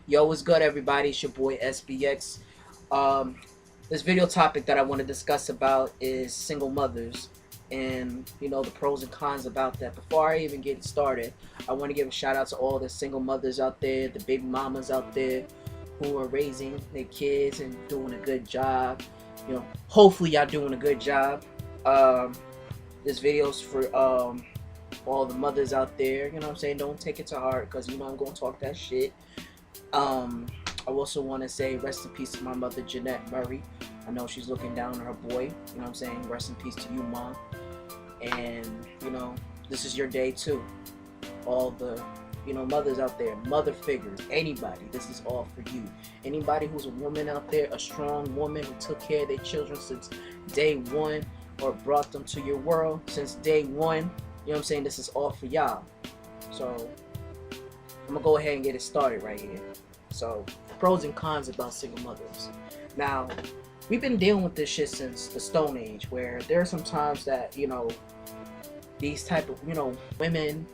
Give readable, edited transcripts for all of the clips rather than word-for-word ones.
Yo, what's good, everybody? It's your boy SBX. Um, this video topic that I want to discuss about is single mothers, and the pros and cons about that. Before I even get started, I want to give a shout out to all the single mothers out there, the baby mamas out there who are raising their kids and doing a good job. Hopefully y'all doing a good job. Um, this video's for all the mothers out there. You know what I'm saying? Don't take it to heart because I'm gonna talk that shit. Um, I also want to say rest in peace to my mother, Jeanette Murray. I know she's looking down on her boy. You know what I'm saying? Rest in peace to you, Mom. And, this is your day too. All the, mothers out there, mother figures, anybody, this is all for you. Anybody who's a woman out there, a strong woman who took care of their children since day one or brought them to your world since day one. You know what I'm saying? This is all for y'all. So, I'm gonna go ahead and get it started right here. So, pros and cons about single mothers. Now, we've been dealing with this shit since the Stone Age, where there are some times that, these type of, women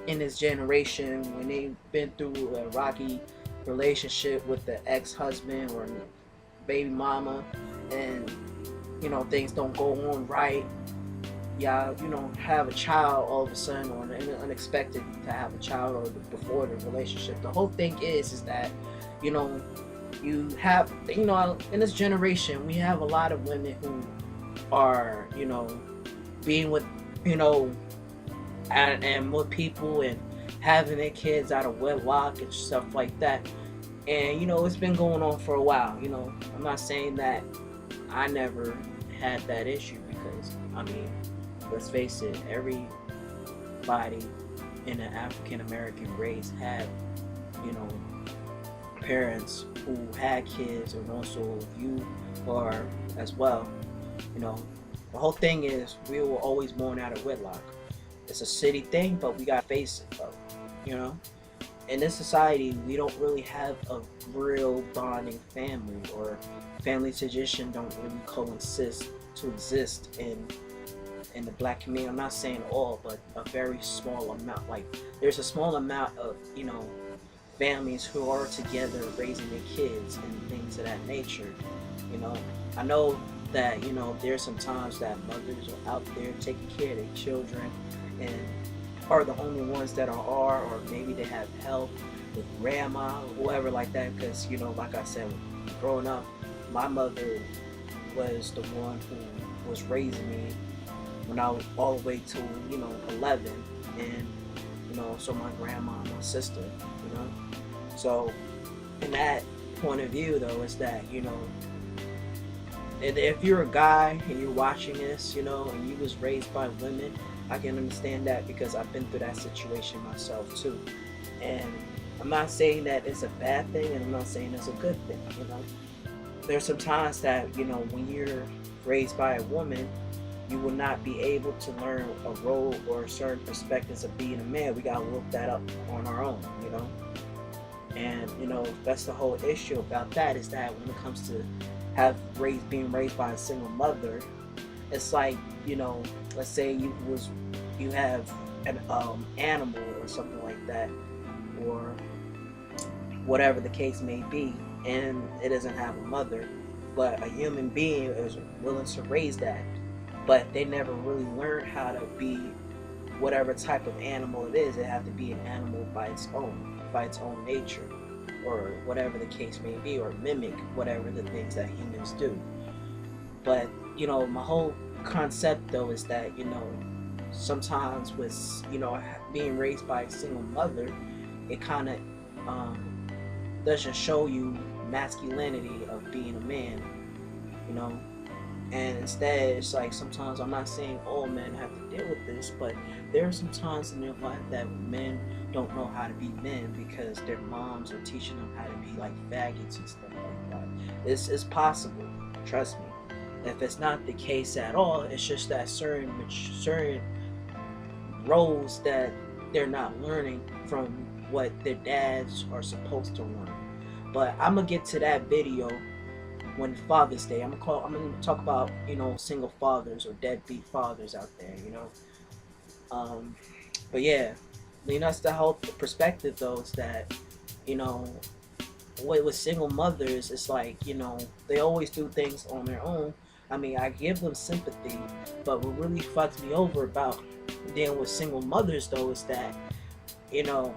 in this generation, when they've been through a rocky relationship with the ex-husband or baby mama, and, things don't go on right, have a child all of a sudden, or unexpected to have a child, or before the relationship. The whole thing is that, you have, in this generation, we have a lot of women who are, being with, and with people and having their kids out of wedlock and stuff like that. And, it's been going on for a while. I'm not saying that I never had that issue because, let's face it, everybody in the African American race had, parents who had kids, and also you are as well. The whole thing is we were always born out of wedlock. It's a city thing, but we gotta face it though. In this society, we don't really have a real bonding family, or family tradition don't really coexist to exist in the black community. I'm not saying all, but a very small amount. Like, there's a small amount of, families who are together raising their kids and things of that nature. I know that, there's some times that mothers are out there taking care of their children and are the only ones that are, or maybe they have help with grandma or whoever like that, because, like I said, growing up, my mother was the one who was raising me when I was all the way to 11, and so my grandma and my sister. So in that point of view though, is that if you're a guy and you're watching this, and you was raised by women, I can understand that because I've been through that situation myself too. And I'm not saying that it's a bad thing, and I'm not saying it's a good thing. There's some times that when you're raised by a woman, you will not be able to learn a role or certain perspectives of being a man. We gotta look that up on our own. And that's the whole issue about that, is that when it comes to being raised by a single mother, it's like, let's say you have an animal or something like that, or whatever the case may be, and it doesn't have a mother, but a human being is willing to raise that, but they never really learn how to be whatever type of animal it is. It has to be an animal by its own nature, or whatever the case may be, or mimic whatever the things that humans do. But my whole concept though is that sometimes with being raised by a single mother, it kind of doesn't show you masculinity of being a man. And instead, it's like, sometimes, I'm not saying all men have to deal with this, but there are some times in their life that men don't know how to be men because their moms are teaching them how to be like faggots and stuff like that. It's possible, trust me. If it's not the case at all, it's just that certain roles that they're not learning from what their dads are supposed to learn. But I'm gonna get to that video when Father's Day. I'm gonna talk about single fathers or deadbeat fathers out there. But yeah, that's the whole perspective though, is that, you know, with single mothers, it's like, they always do things on their own. I mean, I give them sympathy, but what really fucks me over about dealing with single mothers though is that, you know,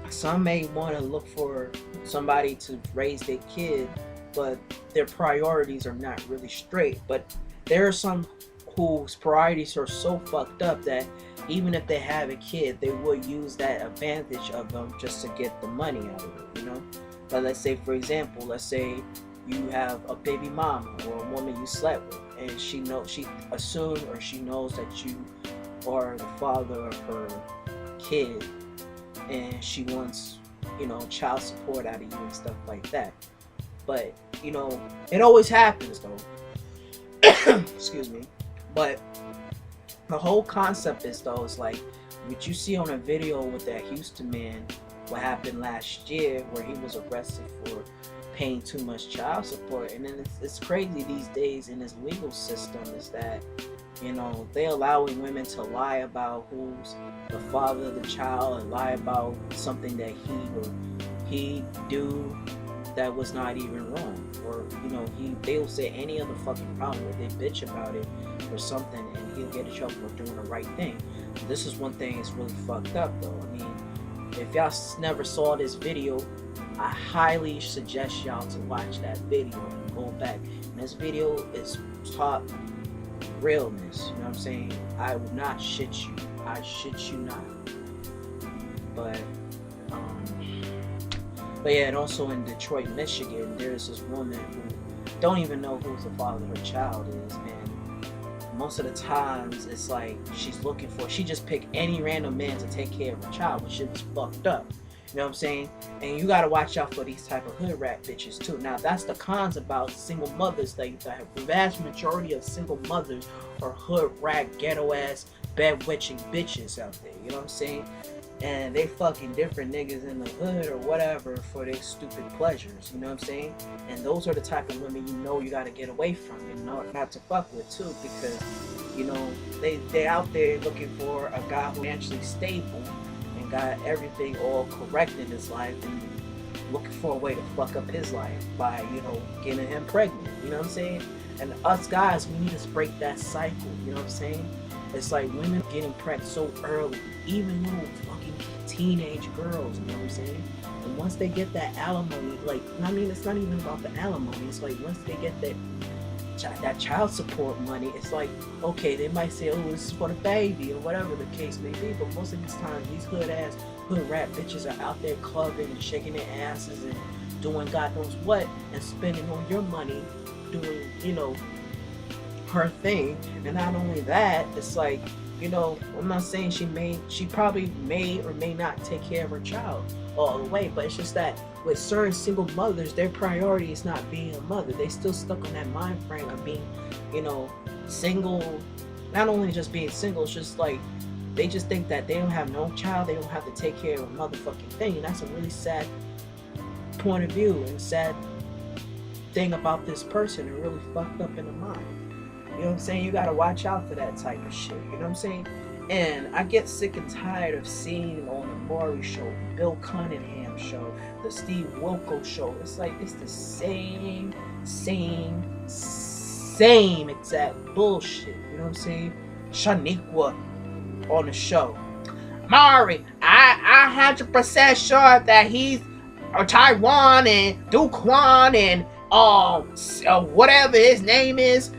some may want to look for somebody to raise their kid, but their priorities are not really straight. But there are some whose priorities are so fucked up that even if they have a kid, they will use that advantage of them just to get the money out of it. But let's say, for example, let's say you have a baby mama or a woman you slept with, and she assumes or she knows that you are the father of her kid, and she wants, child support out of you and stuff like that. But, it always happens though. Excuse me. But the whole concept is though, is like what you see on a video with that Houston man, what happened last year where he was arrested for paying too much child support. And then it's crazy these days in this legal system is that, they allowing women to lie about who's the father of the child and lie about something that he do that was not even wrong, or they'll say any other fucking problem where they bitch about it or something, and he'll get in trouble for doing the right thing. This is one thing that's really fucked up though. I mean, if y'all never saw this video, I highly suggest y'all to watch that video and go back. And this video is top realness, you know what I'm saying? I will not shit you. I shit you not. But yeah, and also in Detroit, Michigan, there's this woman who don't even know who the father of her child is, and most of the times it's like she just picked any random man to take care of her child, but shit was fucked up. You know what I'm saying? And you gotta watch out for these type of hood rat bitches too. Now that's the cons about single mothers. The vast majority of single mothers are hood rat, ghetto ass, bedwetching bitches out there. You know what I'm saying? And they fucking different niggas in the hood or whatever for their stupid pleasures. You know what I'm saying? And those are the type of women you gotta get away from and not to fuck with too, because they out there looking for a guy who's financially stable and got everything all correct in his life, and looking for a way to fuck up his life by getting him pregnant. You know what I'm saying? And us guys, we need to break that cycle. You know what I'm saying? It's like women getting pregnant so early, even little fucking teenage girls. You know what I'm saying? And once they get that alimony, it's not even about the alimony. It's like once they get that child support money, it's like, okay, they might say, oh, this is for the baby or whatever the case may be, but most of these times these hood rat bitches are out there clubbing and shaking their asses and doing God knows what and spending on your money doing her thing. And not only that, it's like, I'm not saying she probably may or may not take care of her child all the way, but it's just that with certain single mothers, their priority is not being a mother. They still stuck on that mind frame of being, single. Not only just being single, it's just like they just think that they don't have no child, they don't have to take care of a motherfucking thing. And that's a really sad point of view and sad thing about this person, and really fucked up in the mind. You know what I'm saying? You gotta watch out for that type of shit. You know what I'm saying? And I get sick and tired of seeing on the Maury show, the Bill Cunningham show, the Steve Wilkos show. It's like it's the same exact bullshit. You know what I'm saying? Shaniqua on the show. Maury, I 100% sure that he's Taiwan and Duquan and whatever his name is.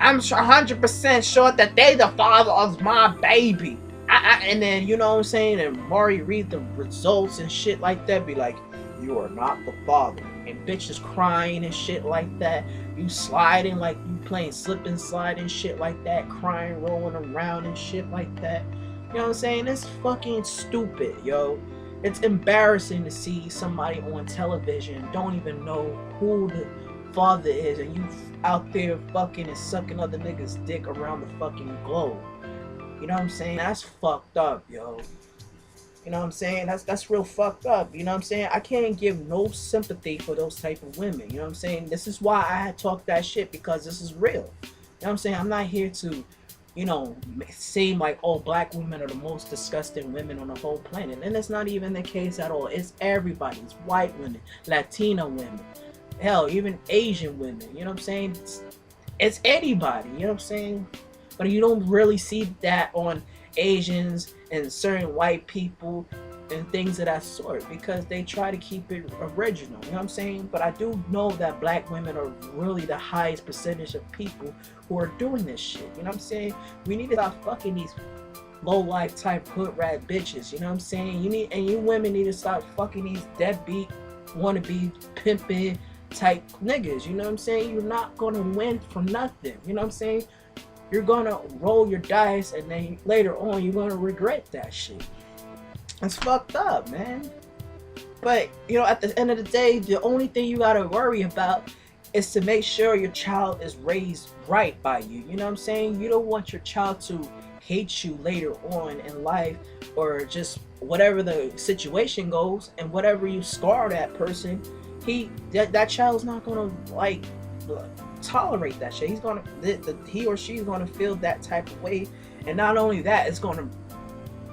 I'm 100% sure that they the father of my baby. And then, you know what I'm saying? And Maury read the results and shit like that. Be like, you are not the father. And bitches crying and shit like that. You sliding like you playing slip and slide and shit like that. Crying, rolling around and shit like that. You know what I'm saying? It's fucking stupid, yo. It's embarrassing to see somebody on television don't even know who the father is, and you out there fucking and sucking other niggas' dick around the fucking globe. You know what I'm saying? That's fucked up, yo. You know what I'm saying? That's real fucked up. You know what I'm saying? I can't give no sympathy for those type of women. You know what I'm saying? This is why I talk that shit, because this is real. You know what I'm saying? I'm not here to, you know, seem like, oh, black women are the most disgusting women on the whole planet. And that's not even the case at all. It's everybody. It's white women, Latina women, hell, even Asian women. You know what I'm saying? It's anybody. You know what I'm saying? But you don't really see that on Asians and certain white people and things of that sort, because they try to keep it original. You know what I'm saying? But I do know that black women are really the highest percentage of people who are doing this shit. You know what I'm saying? We need to stop fucking these low life type hood rat bitches. You know what I'm saying? You women need to stop fucking these deadbeat wannabe pimping type niggas. You know what I'm saying? You're not gonna win from nothing. You know what I'm saying? You're gonna roll your dice, and then later on you're gonna regret that shit. It's fucked up, man. But you know, at the end of the day, the only thing you gotta worry about is to make sure your child is raised right by you. You know what I'm saying? You don't want your child to hate you later on in life, or just whatever the situation goes, and whatever you scar that person, that child's not gonna like tolerate that shit. He or she's gonna feel that type of way, and not only that, it's gonna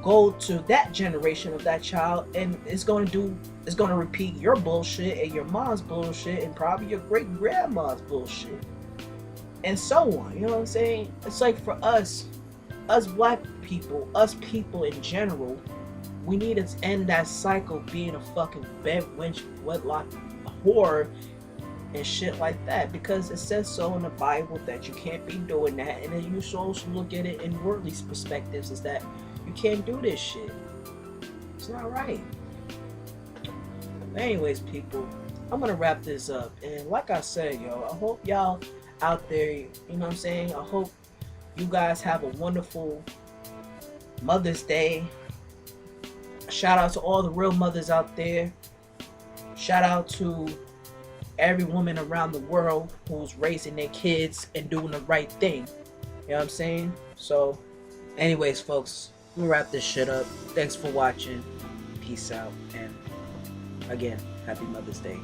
go to that generation of that child, and it's gonna repeat your bullshit and your mom's bullshit and probably your great grandma's bullshit, and so on. You know what I'm saying? It's like, for us black people, us people in general, we need to end that cycle of being a fucking bed wench, wedlock whore and shit like that, because it says so in the Bible that you can't be doing that. And then you should also look at it in worldly perspectives, is that you can't do this shit. It's not right. But anyways, people, I'm gonna wrap this up, and like I said, yo, I hope y'all out there, you know what I'm saying, I hope you guys have a wonderful Mother's Day. Shout out to all the real mothers out there. Shout out to every woman around the world who's raising their kids and doing the right thing. You know what I'm saying? So, anyways, folks, I'm gonna wrap this shit up. Thanks for watching. Peace out. And again, happy Mother's Day.